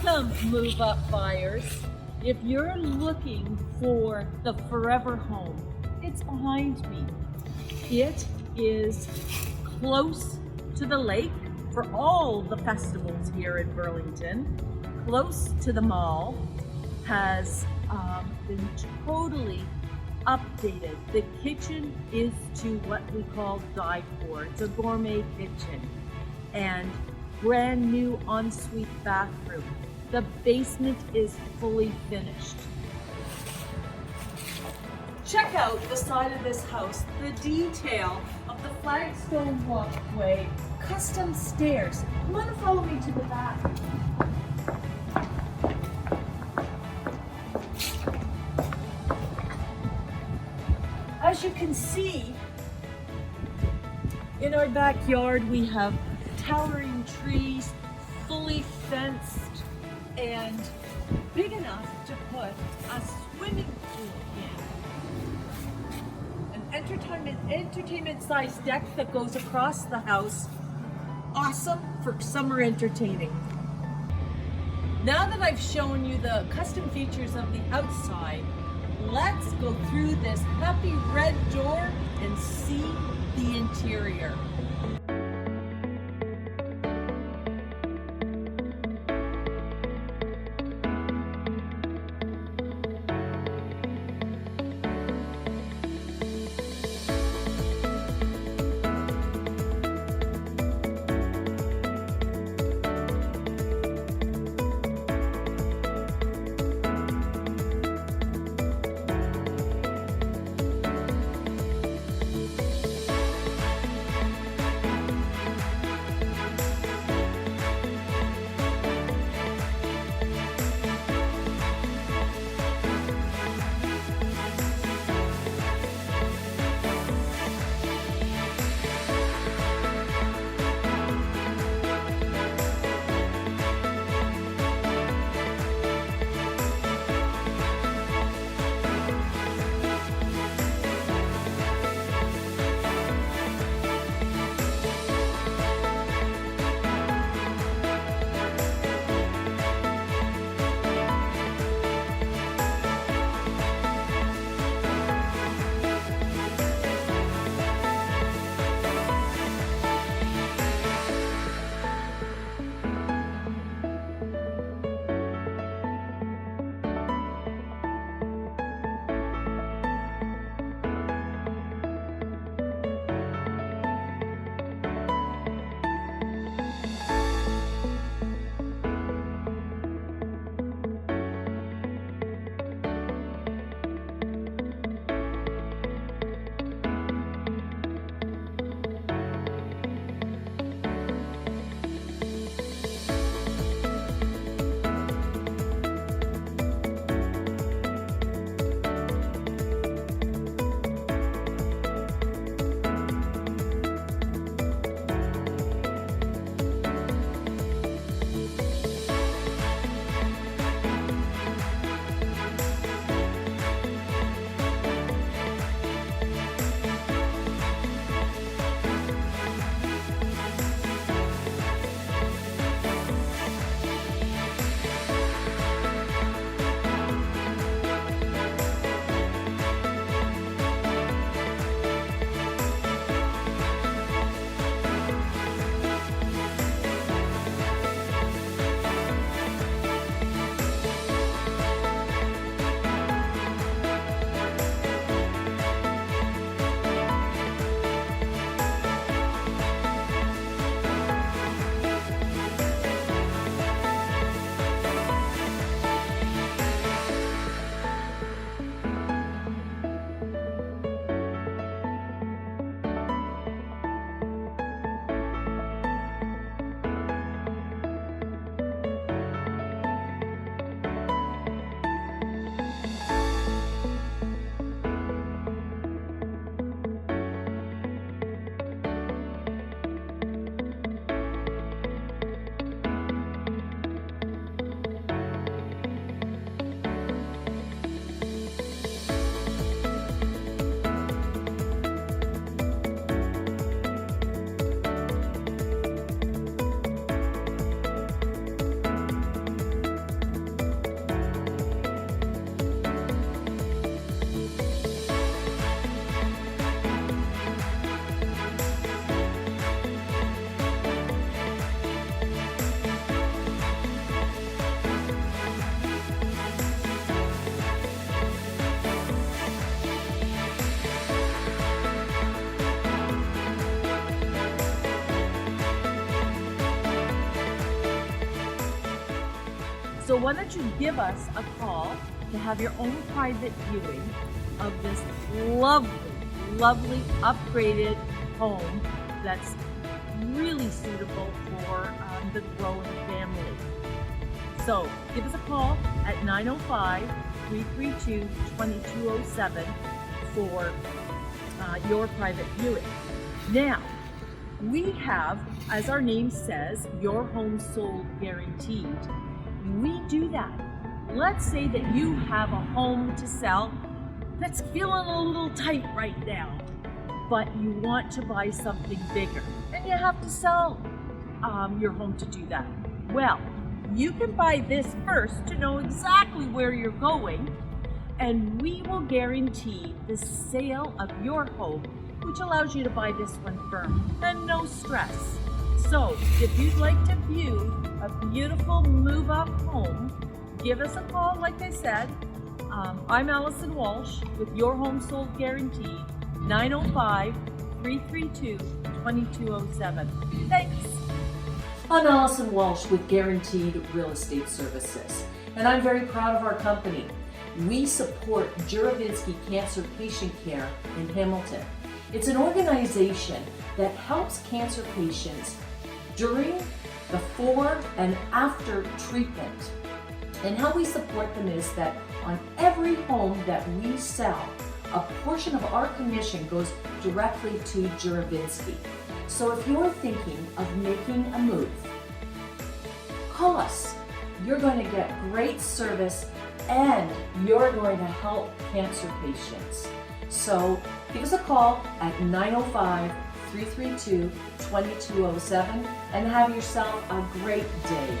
Welcome, move-up buyers. If you're looking for the forever home, it's behind me. It is close to the lake for all the festivals here in Burlington, close to the mall, has been totally updated. The kitchen is to what we call die for. It's a gourmet kitchen and brand new ensuite bathroom. The basement is fully finished. Check out the side of this house, the detail of the Flagstone walkway, custom stairs. You want to follow me to the back? As you can see, in our backyard we have towering trees, fully fenced, and big enough to put a swimming pool in. An entertainment-sized deck that goes across the house. Awesome for summer entertaining. Now that I've shown you the custom features of the outside, let's go through this happy red door and see the interior. So why don't you give us a call to have your own private viewing of this lovely, lovely upgraded home that's really suitable for the growing family. So give us a call at 905-332-2207 for your private viewing. Now, we have, as our name says, your home sold guaranteed. We do that. Let's say that you have a home to sell that's feeling a little tight right now, but you want to buy something bigger and you have to sell your home to do that. Well, you can buy this first to know exactly where you're going, and we will guarantee the sale of your home, which allows you to buy this one firm and no stress. So if you'd like to view a beautiful move-up home, give us a call. Like I said, I'm Alison Walsh with Your Home Sold Guaranteed, 905-332-2207. Thanks. I'm Alison Walsh with Guaranteed Real Estate Services, and I'm very proud of our company. We support Juravinski Cancer Patient Care in Hamilton. It's an organization that helps cancer patients during, before, and after treatment. And how we support them is that on every home that we sell, a portion of our commission goes directly to Juravinski. So if you're thinking of making a move, call us. You're going to get great service and you're going to help cancer patients. So give us a call at 905-332-2207 and have yourself a great day.